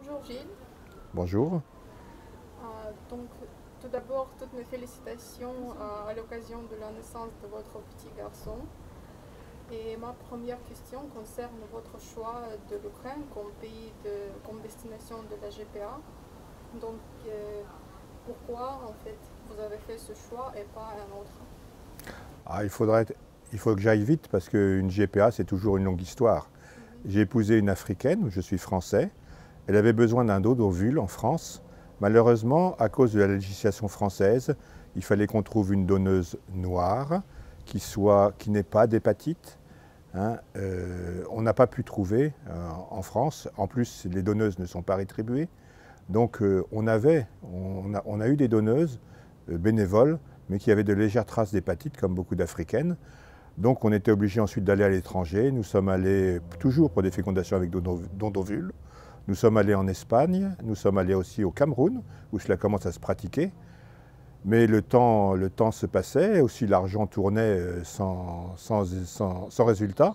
Bonjour Gilles. Bonjour. Donc, tout d'abord, toutes mes félicitations à l'occasion de la naissance de votre petit garçon. Et ma première question concerne votre choix de l'Ukraine comme destination de la GPA. Donc, pourquoi en fait vous avez fait ce choix et pas un autre? Ah, il faut que j'aille vite parce qu'une GPA, c'est toujours une longue histoire. J'ai épousé une Africaine, je suis français. Elle avait besoin d'un dos d'ovule en France. Malheureusement, à cause de la législation française, il fallait qu'on trouve une donneuse noire qui n'ait pas d'hépatite. On n'a pas pu trouver en France. En plus, les donneuses ne sont pas rétribuées. Donc on a eu des donneuses bénévoles, mais qui avaient de légères traces d'hépatite, comme beaucoup d'Africaines. Donc on était obligé ensuite d'aller à l'étranger. Nous sommes allés toujours pour des fécondations avec don d'ovules. Nous sommes allés en Espagne, nous sommes allés aussi au Cameroun, où cela commence à se pratiquer. Mais le temps se passait, aussi l'argent tournait sans résultat.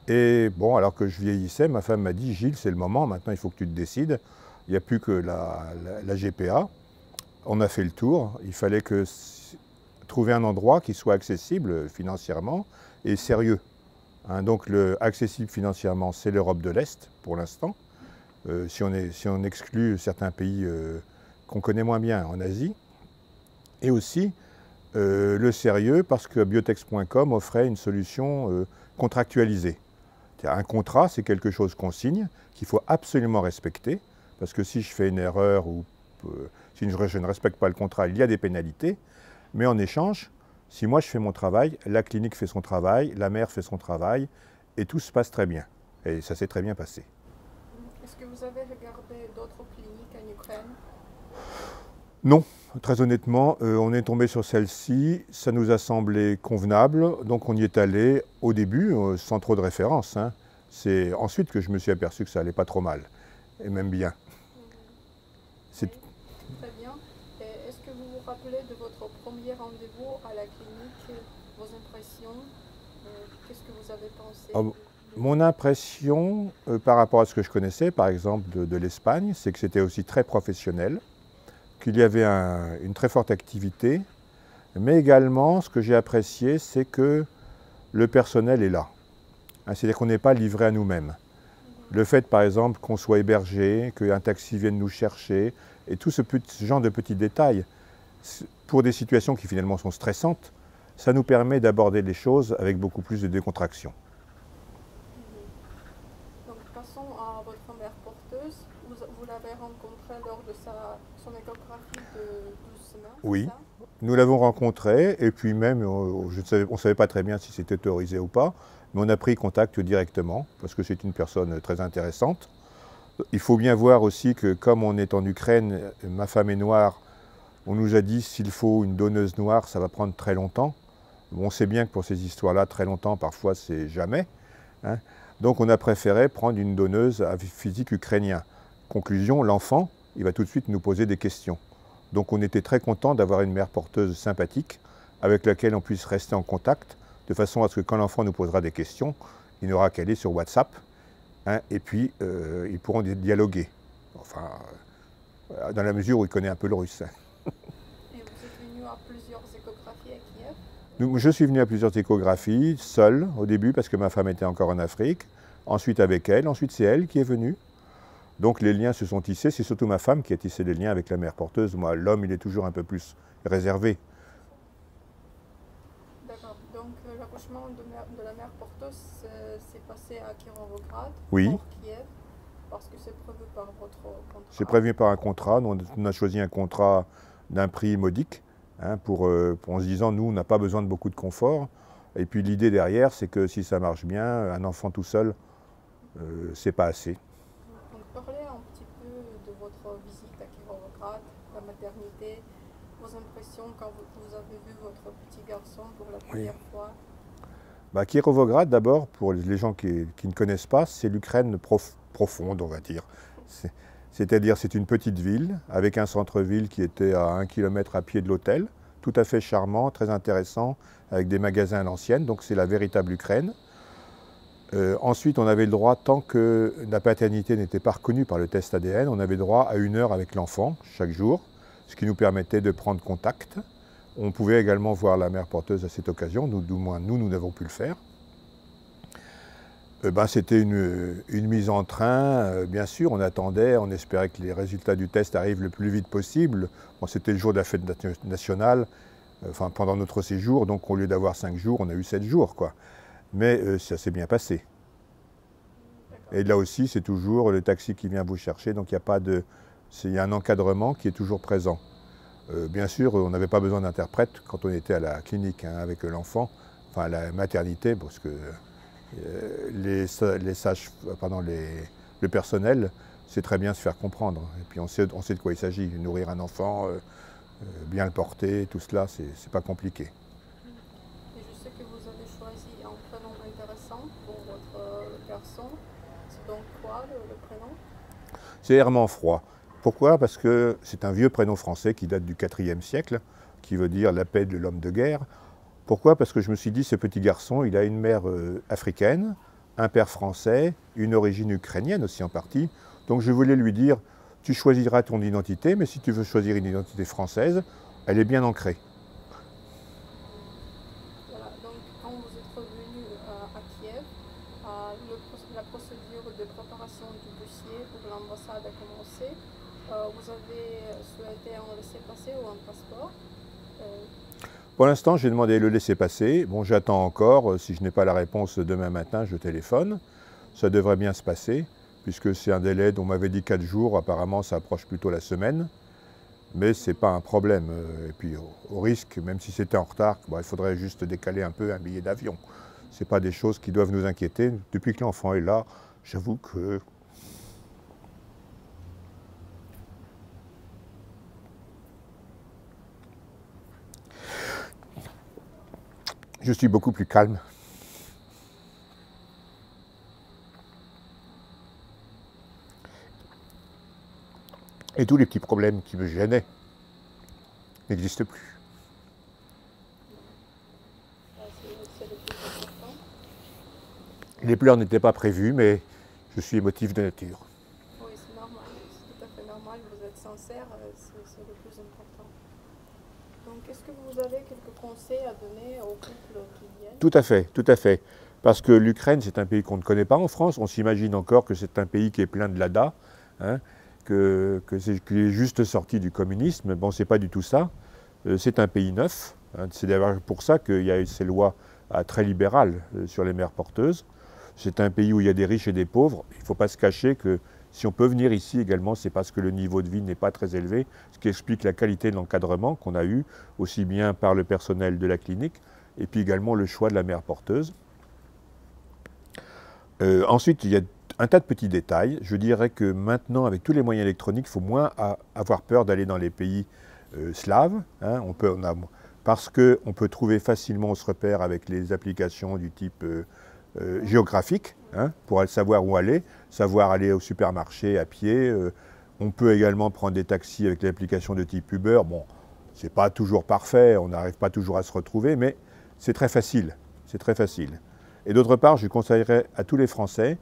Et bon, alors que je vieillissais, ma femme m'a dit « Gilles, c'est le moment, maintenant il faut que tu te décides. Il n'y a plus que la GPA. » On a fait le tour, il fallait trouver un endroit qui soit accessible financièrement et sérieux. Donc accessible financièrement, c'est l'Europe de l'Est pour l'instant. Si on exclut certains pays qu'on connaît moins bien en Asie. Et aussi le sérieux parce que biotex.com offrait une solution contractualisée. Un contrat, c'est quelque chose qu'on signe, qu'il faut absolument respecter, parce que si je fais une erreur ou si je ne respecte pas le contrat, il y a des pénalités. Mais en échange, si moi je fais mon travail, la clinique fait son travail, la mère fait son travail, et tout se passe très bien. Et ça s'est très bien passé. Est-ce que vous avez regardé d'autres cliniques en Ukraine? Non, très honnêtement, on est tombé sur celle-ci, ça nous a semblé convenable, donc on y est allé au début sans trop de références. C'est ensuite que je me suis aperçu que ça allait pas trop mal, et même bien. Oui, très bien. Est-ce que vous vous rappelez de votre premier rendez-vous à la clinique, vos impressions? Qu'est-ce que vous avez pensé? Mon impression par rapport à ce que je connaissais, par exemple de l'Espagne, c'est que c'était aussi très professionnel, qu'il y avait une très forte activité, mais également ce que j'ai apprécié, c'est que le personnel est là. C'est-à-dire qu'on n'est pas livré à nous-mêmes. Le fait, par exemple, qu'on soit hébergé, qu'un taxi vienne nous chercher, et tout ce genre de petits détails, pour des situations qui finalement sont stressantes, ça nous permet d'aborder les choses avec beaucoup plus de décontraction. Donc, passons à votre mère porteuse. Vous l'avez rencontrée lors de son échographie de 12 semaines, c'est Oui, ça? nous l'avons rencontrée, et puis même, on ne savait pas très bien si c'était autorisé ou pas, mais on a pris contact directement, parce que c'est une personne très intéressante. Il faut bien voir aussi que comme on est en Ukraine, ma femme est noire, on nous a dit s'il faut une donneuse noire, ça va prendre très longtemps. On sait bien que pour ces histoires-là, très longtemps, parfois, c'est jamais. Donc on a préféré prendre une donneuse à physique ukrainien. Conclusion, l'enfant, il va tout de suite nous poser des questions. Donc on était très content d'avoir une mère porteuse sympathique, avec laquelle on puisse rester en contact, de façon à ce que quand l'enfant nous posera des questions, il n'aura qu'à aller sur WhatsApp, et puis ils pourront dialoguer. Enfin, dans la mesure où il connaît un peu le russe. Et vous êtes venu à plusieurs échographies à Kiev? Je suis venu à plusieurs échographies, seul au début, parce que ma femme était encore en Afrique, ensuite avec elle, ensuite c'est elle qui est venue. Donc les liens se sont tissés, c'est surtout ma femme qui a tissé les liens avec la mère porteuse. Moi, l'homme, il est toujours un peu plus réservé. D'accord. Donc, l'accouchement de la mère porteuse s'est passé à Kirovograd, Oui, hors Kiev, parce que c'est prévu par votre c'est contrat. prévu par un contrat. Nous, on a choisi un contrat d'un prix modique, en se disant, nous, on n'a pas besoin de beaucoup de confort. Et puis l'idée derrière, c'est que si ça marche bien, un enfant tout seul, c'est pas assez. Donc, parlez un petit peu de votre visite à Kirovograd, la maternité, vos impressions quand vous avez vu votre petit garçon pour la Oui. première fois. Kirovograd, d'abord, pour les gens qui ne connaissent pas, c'est l'Ukraine profonde, on va dire. C'est-à-dire, c'est une petite ville, avec un centre-ville qui était à 1 kilomètre à pied de l'hôtel, tout à fait charmant, très intéressant, avec des magasins à l'ancienne, donc c'est la véritable Ukraine. Ensuite, on avait le droit, tant que la paternité n'était pas reconnue par le test ADN, on avait droit à 1 heure avec l'enfant chaque jour, ce qui nous permettait de prendre contact. On pouvait également voir la mère porteuse à cette occasion, du moins nous n'avons pu le faire. C'était une mise en train, bien sûr, on attendait, on espérait que les résultats du test arrivent le plus vite possible. Bon, c'était le jour de la fête nationale, pendant notre séjour, donc au lieu d'avoir 5 jours, on a eu 7 jours, quoi. Mais ça s'est bien passé. Et là aussi, c'est toujours le taxi qui vient vous chercher, donc il y a un encadrement qui est toujours présent. Bien sûr, on n'avait pas besoin d'interprète quand on était à la clinique avec l'enfant, à la maternité, parce que le personnel sait très bien se faire comprendre. Et puis on sait de quoi il s'agit. Nourrir un enfant, bien le porter, tout cela, c'est pas compliqué. Et je sais que vous avez choisi un prénom intéressant pour votre garçon. C'est donc quoi le prénom? C'est Herman Froid. Pourquoi? Parce que c'est un vieux prénom français qui date du IVe siècle, qui veut dire la paix de l'homme de guerre. Pourquoi? Parce que je me suis dit, ce petit garçon, il a une mère africaine, un père français, une origine ukrainienne aussi en partie. Donc je voulais lui dire, tu choisiras ton identité, mais si tu veux choisir une identité française, elle est bien ancrée. Voilà, donc quand vous êtes revenu à Kiev, la procédure de préparation du dossier pour l'ambassade a commencé. Vous avez souhaité un laissez-passer ou un passeport? Pour l'instant, j'ai demandé le laissez-passer. Bon, j'attends encore. Si je n'ai pas la réponse demain matin, je téléphone. Ça devrait bien se passer, puisque c'est un délai dont on m'avait dit 4 jours. Apparemment, ça approche plutôt la semaine. Mais ce n'est pas un problème. Et puis, au risque, même si c'était en retard, il faudrait juste décaler un peu un billet d'avion. Ce n'est pas des choses qui doivent nous inquiéter. Depuis que l'enfant est là, j'avoue que... je suis beaucoup plus calme. Et tous les petits problèmes qui me gênaient n'existent plus. C'est le plus important. Les pleurs n'étaient pas prévus, mais je suis émotif de nature. Oui, c'est normal. C'est tout à fait normal. Vous êtes sincère, c'est le plus important. Donc, est-ce que vous avez quelques conseils à donner aux couples qui viennent? Tout à fait, tout à fait. Parce que l'Ukraine, c'est un pays qu'on ne connaît pas en France. On s'imagine encore que c'est un pays qui est plein de l'ADA, qu'il est juste sorti du communisme. Bon, c'est pas du tout ça. C'est un pays neuf. C'est d'ailleurs pour ça qu'il y a eu ces lois très libérales sur les mères porteuses. C'est un pays où il y a des riches et des pauvres. Il ne faut pas se cacher que si on peut venir ici également, c'est parce que le niveau de vie n'est pas très élevé, ce qui explique la qualité de l'encadrement qu'on a eu, aussi bien par le personnel de la clinique, et puis également le choix de la mère porteuse. Ensuite, il y a un tas de petits détails. Je dirais que maintenant, avec tous les moyens électroniques, il faut moins avoir peur d'aller dans les pays slaves. Parce qu'on peut trouver facilement, on se repère avec les applications du type géographique, pour savoir où aller, savoir aller au supermarché à pied. On peut également prendre des taxis avec l'application de type Uber. Bon, c'est pas toujours parfait, on n'arrive pas toujours à se retrouver, mais c'est très facile. C'est très facile. Et d'autre part, je conseillerais à tous les Français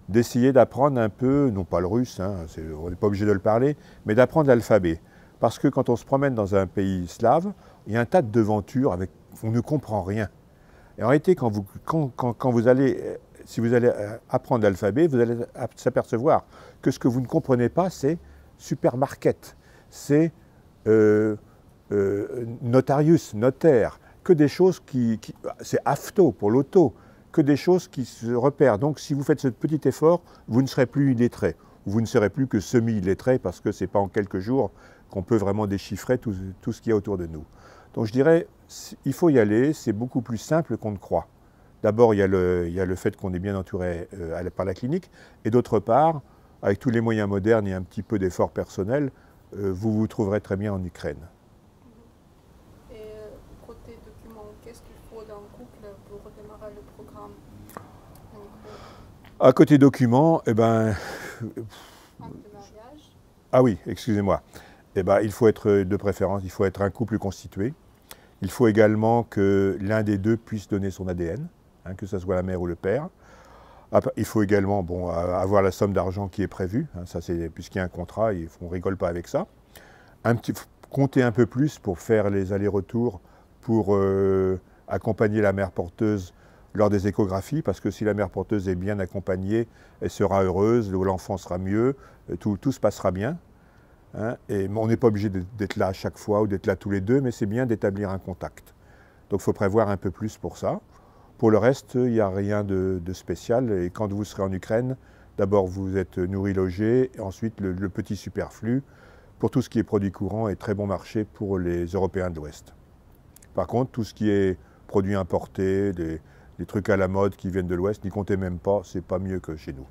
d'essayer d'apprendre un peu, non pas le russe, on n'est pas obligé de le parler, mais d'apprendre l'alphabet. Parce que quand on se promène dans un pays slave, il y a un tas de devantures, on ne comprend rien. Et en réalité, si vous allez apprendre l'alphabet, vous allez s'apercevoir que ce que vous ne comprenez pas, c'est supermarket, c'est notarius, notaire, que des choses c'est afto pour l'auto, que des choses qui se repèrent. Donc si vous faites ce petit effort, vous ne serez plus illettré. Vous ne serez plus que semi-illettré parce que ce n'est pas en quelques jours qu'on peut vraiment déchiffrer tout ce qu'il y a autour de nous. Donc je dirais, il faut y aller, c'est beaucoup plus simple qu'on ne croit. D'abord, il y a le fait qu'on est bien entouré par la clinique, et d'autre part, avec tous les moyens modernes et un petit peu d'effort personnel, vous vous trouverez très bien en Ukraine. Et côté documents, qu'est-ce qu'il faut d'un couple pour redémarrer le programme? À côté documents, Acte de mariage? Ah oui, excusez-moi. Il faut être de préférence, il faut être un couple constitué. Il faut également que l'un des deux puisse donner son ADN, que ce soit la mère ou le père. Il faut également avoir la somme d'argent qui est prévue, hein, puisqu'il y a un contrat, on ne rigole pas avec ça. Compter un peu plus pour faire les allers-retours, pour accompagner la mère porteuse lors des échographies, parce que si la mère porteuse est bien accompagnée, elle sera heureuse, l'enfant sera mieux, tout se passera bien. Hein, et on n'est pas obligé d'être là à chaque fois ou d'être là tous les deux, mais c'est bien d'établir un contact. Donc il faut prévoir un peu plus pour ça. Pour le reste, il n'y a rien de spécial. Et quand vous serez en Ukraine, d'abord vous êtes nourri, logé, et ensuite le petit superflu, pour tout ce qui est produits courants, est très bon marché pour les Européens de l'Ouest. Par contre, tout ce qui est produits importés, des trucs à la mode qui viennent de l'Ouest, n'y comptez même pas, c'est pas mieux que chez nous.